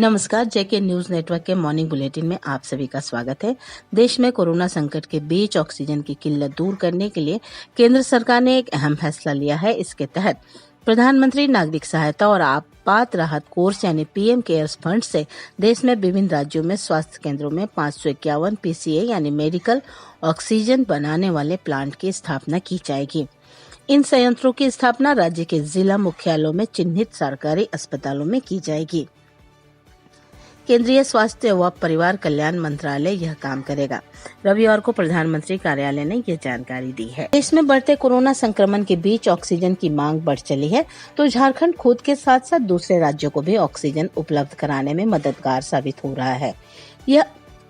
नमस्कार, जेके news network के morning bulletin में आप सभी का स्वागत है। देश में कोरोना संकट के बीच ऑक्सीजन की किल्लत दूर करने के लिए केंद्र सरकार ने एक अहम फैसला लिया है। इसके तहत प्रधानमंत्री नागरिक सहायता और आपात राहत कोष यानी पीएम केयर्स फंड से देश में विभिन्न राज्यों में स्वास्थ्य केंद्रों में 551 पीसीए यानी मेडिकल ऑक्सीजन बनाने वाले प्लांट की स्थापना की जाएगी। इन संयंत्रों की स्थापना राज्य के जिला मुख्यालयों में चिन्हित सरकारी अस्पतालों में की जाएगी। केंद्रीय स्वास्थ्य व परिवार कल्याण मंत्रालय यह काम करेगा। रविवार को प्रधानमंत्री कार्यालय ने यह जानकारी दी है। देश में बढ़ते कोरोना संक्रमण के बीच ऑक्सीजन की मांग बढ़ चली है, तो झारखंड खुद के साथ साथ दूसरे राज्यों को भी ऑक्सीजन उपलब्ध कराने में मददगार साबित हो रहा है। यह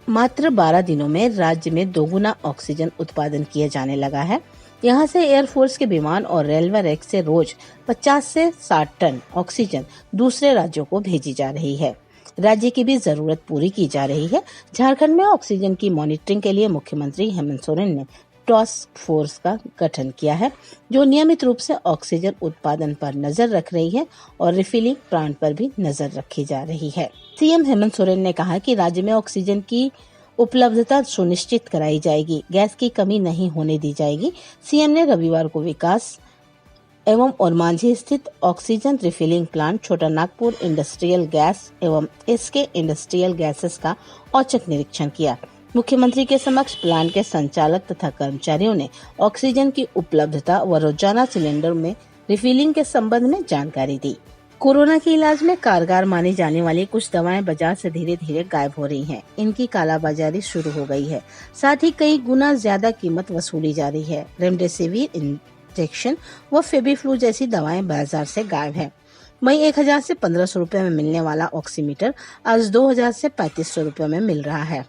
मात्र 12 दिनों में राज्य में दोगुना ऑक्सीजन उत्पादन किया जाने लगा है। यहाँ से एयरफोर्स के विमान और रेलवे रैक से रोज 50 से 60 टन ऑक्सीजन दूसरे राज्यों को भेजी जा रही है। राज्य की भी जरूरत पूरी की जा रही है। झारखंड में ऑक्सीजन की मॉनिटरिंग के लिए मुख्यमंत्री हेमंत सोरेन ने टास्क फोर्स का गठन किया है, जो नियमित रूप से ऑक्सीजन उत्पादन पर नजर रख रही है और रिफिलिंग प्लांट पर भी नजर रखी जा रही है। सीएम हेमंत सोरेन ने कहा कि राज्य में ऑक्सीजन की उपलब्धता सुनिश्चित कराई जाएगी, गैस की कमी नहीं होने दी जाएगी। सीएम ने रविवार को विकास एवं ओरमांझी स्थित ऑक्सीजन रिफिलिंग प्लांट, छोटा नागपुर इंडस्ट्रियल गैस एवं एसके इंडस्ट्रियल गैसेस का औचक निरीक्षण किया। मुख्यमंत्री के समक्ष प्लांट के संचालक तथा कर्मचारियों ने ऑक्सीजन की उपलब्धता व रोजाना सिलेंडर में रिफिलिंग के संबंध में जानकारी दी। कोरोना के इलाज में कारगर मानी जाने वाली कुछ दवाएं बाजार से धीरे धीरे गायब हो रही हैं। इनकी कालाबाजारी शुरू हो गई है, साथ ही कई गुना ज्यादा कीमत वसूली जा रही है। रेमडेसिविर इंजेक्शन व फेबिफ्लू जैसी दवाएं बाजार से गायब है। वहीं 1000 से 1500 रुपए में मिलने वाला ऑक्सीमीटर आज 2000 से 3500 रुपए में मिल रहा है।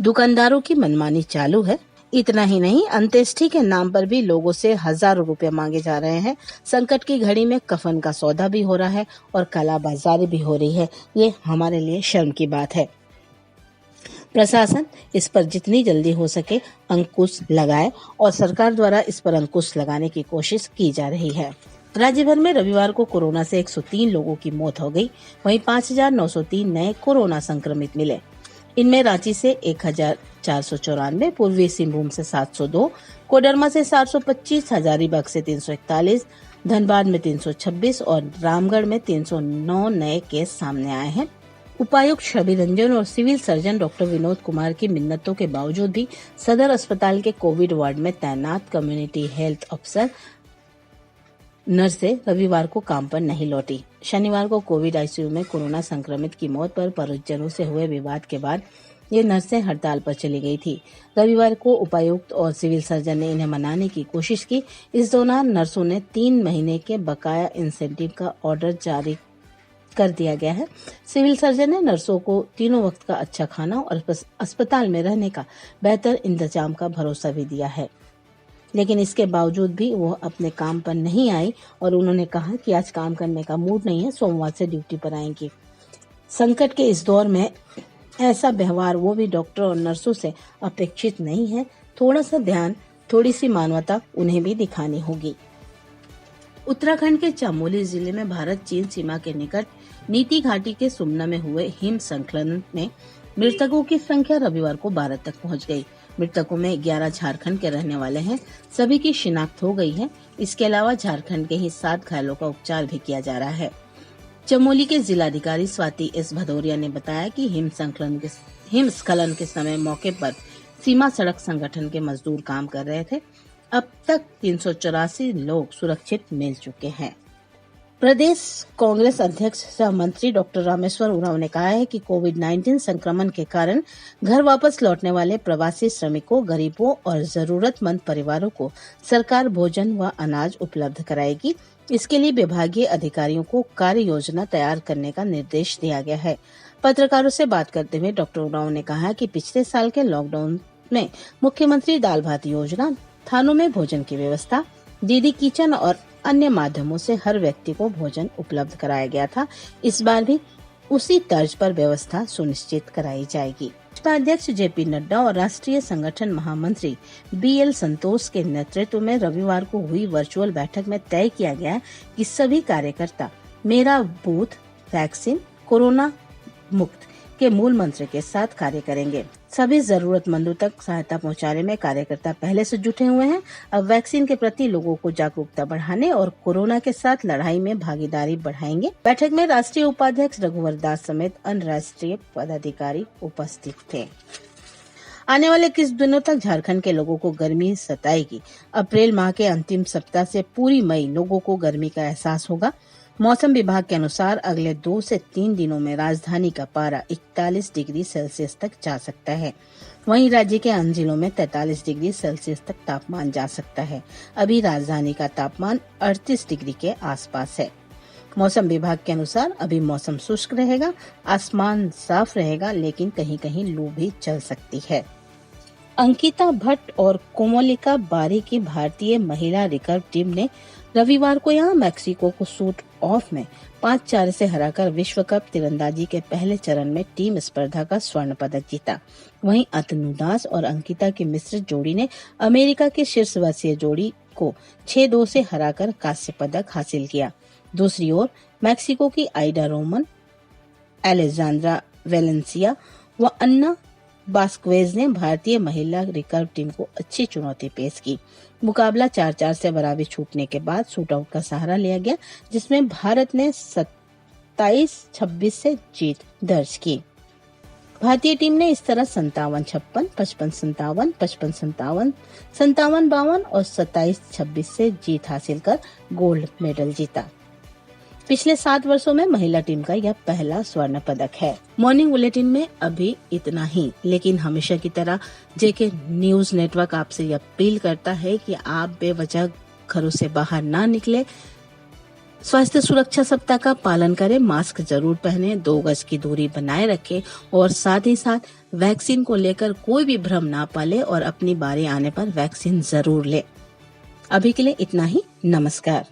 दुकानदारों की मनमानी चालू है। इतना ही नहीं, अंत्येष्टि के नाम पर भी लोगों से हजारों रुपए मांगे जा रहे हैं। संकट की घड़ी में कफन का सौदा भी हो रहा है और कालाबाजारी भी हो रही है। ये हमारे लिए शर्म की बात है। प्रशासन इस पर जितनी जल्दी हो सके अंकुश लगाए और सरकार द्वारा इस पर अंकुश लगाने की कोशिश की जा रही है। राज्य भर में रविवार को कोरोना से 103 लोगों की मौत हो गई। वहीं 5903 नए कोरोना संक्रमित मिले। इनमें रांची से 1494, पूर्वी सिंहभूम से 702, कोडरमा से 725, हजारीबाग से 341, धनबाद में 326 और रामगढ़ में 309 नए केस सामने आए हैं। उपायुक्त छवि रंजन और civil surgeon doctor Vinod Kumar की मिन्नतों के बावजूद भी सदर अस्पताल के कोविड वार्ड में तैनात कम्युनिटी हेल्थ अफसर नर्सें रविवार को काम पर नहीं लौटी। शनिवार को कोविड आईसीयू में कोरोना संक्रमित की मौत पर परिजनों से हुए विवाद के बाद ये नर्सें हड़ताल पर चली गई थी। रविवार को उपायुक्त और सिविल सर्जन ने इन्हें मनाने की कोशिश की। इस दौरान नर्सों ने 3 महीने के बकाया इंसेंटिव का ऑर्डर जारी कर दिया गया है। सिविल सर्जन ने नर्सों को तीनों वक्त का अच्छा खाना और अस्पताल में रहने का बेहतर इंतजाम का भरोसा भी दिया है, लेकिन इसके बावजूद भी वो अपने काम पर नहीं आई और उन्होंने कहा कि आज काम करने का मूड नहीं है, सोमवार से ड्यूटी पर आएंगी। संकट के इस दौर में ऐसा व्यवहार वो भी डॉक्टर और नर्सों से अपेक्षित नहीं है। थोड़ा सा ध्यान, थोड़ी सी मानवता उन्हें भी दिखानी होगी। उत्तराखंड के चमोली जिले में भारत चीन सीमा के निकट नीति घाटी के सुमना में हुए हिमस्खलन में मृतकों की संख्या रविवार को 12 तक पहुंच गई। मृतकों में 11 झारखंड के रहने वाले हैं। सभी की शिनाख्त हो गई है। इसके अलावा झारखंड के ही 7 घायलों का उपचार भी किया जा रहा है। चमोली के जिलाधिकारी स्वाति एस भदौरिया ने बताया कि हिमस्खलन के समय मौके पर सीमा सड़क संगठन के मजदूर काम कर रहे थे। अब तक 384 लोग सुरक्षित मिल चुके हैं। प्रदेश कांग्रेस अध्यक्ष सह मंत्री डॉक्टर रामेश्वर उरांव ने कहा है कि कोविड-19 संक्रमण के कारण घर वापस लौटने वाले प्रवासी श्रमिकों, गरीबों और जरूरतमंद परिवारों को सरकार भोजन व अनाज उपलब्ध कराएगी। इसके लिए विभागीय अधिकारियों को कार्य योजना तैयार करने का निर्देश दिया गया है। पत्रकारों से बात करते हुए डॉक्टर उरांव ने कहा कि पिछले साल के लॉकडाउन में मुख्यमंत्री दाल भात योजना, थानों में भोजन की व्यवस्था, दीदी किचन और अन्य माध्यमों से हर व्यक्ति को भोजन उपलब्ध कराया गया था। इस बार भी उसी तर्ज पर व्यवस्था सुनिश्चित कराई जाएगी। भाजपा अध्यक्ष जेपी नड्डा और राष्ट्रीय संगठन महामंत्री बीएल संतोष के नेतृत्व में रविवार को हुई वर्चुअल बैठक में तय किया गया कि सभी कार्यकर्ता मेरा बूथ वैक्सीन कोरोना मुक्त के मूल मंत्र के साथ कार्य करेंगे। सभी जरूरतमंदों तक सहायता पहुंचाने में कार्यकर्ता पहले से जुटे हुए हैं। अब वैक्सीन के प्रति लोगों को जागरूकता बढ़ाने और कोरोना के साथ लड़ाई में भागीदारी बढ़ाएंगे। बैठक में राष्ट्रीय उपाध्यक्ष रघुवर दास समेत अन्य राष्ट्रीय पदाधिकारी उपस्थित थे। आने वाले कुछ दिनों तक झारखंड के लोगों को गर्मी सताएगी। अप्रैल माह के अंतिम सप्ताह से पूरी मई लोगों को गर्मी का एहसास होगा। मौसम विभाग के अनुसार अगले 2 से 3 दिनों में राजधानी का पारा 41 डिग्री सेल्सियस तक जा सकता है। वहीं राज्य के अन्य जिलों में 43 डिग्री सेल्सियस तक तापमान जा सकता है। अभी राजधानी का तापमान 38 डिग्री के आसपास है। मौसम विभाग के अनुसार अभी मौसम शुष्क रहेगा, आसमान साफ रहेगा, लेकिन कहीं कहीं लू भी चल सकती है। अंकिता भट्ट और कोमोलिका बारी की भारतीय महिला रिकर्व टीम ने रविवार को यहां मैक्सिको को शूट ऑफ में 5-4 से हराकर विश्व कप तीरंदाजी के पहले चरण में टीम स्पर्धा का स्वर्ण पदक जीता। वहीं अतनु दास और अंकिता की मिश्रित जोड़ी ने अमेरिका की शीर्षवर्षीय जोड़ी को 6-2 से हराकर कांस्य पदक हासिल किया। दूसरी ओर मैक्सिको की आइडा रोमन, एलेजांड्रा वेलेंसिया व अन्ना बास्क्वेज ने भारतीय महिला रिकर्व टीम को अच्छी चुनौती पेश की। मुकाबला 4-4 से बराबरी छूटने के बाद शूटआउट का सहारा लिया गया, जिसमें भारत ने 27-26 से जीत दर्ज की। भारतीय टीम ने इस तरह 57-56, 55-57, 55-57, 57-52 और 27-26 से जीत हासिल कर गोल्ड मेडल जीता। पिछले 7 वर्षों में महिला टीम का यह पहला स्वर्ण पदक है। मॉर्निंग बुलेटिन में अभी इतना ही, लेकिन हमेशा की तरह जेके न्यूज नेटवर्क आपसे यह अपील करता है कि आप बेवजह घरों से बाहर ना निकले। स्वास्थ्य सुरक्षा सप्ताह का पालन करें, मास्क जरूर पहने, 2 गज की दूरी बनाए रखें और साथ ही साथ वैक्सीन को लेकर कोई भी भ्रम ना पाले और अपनी बारी आने पर वैक्सीन जरूर ले। अभी के लिए इतना ही। नमस्कार।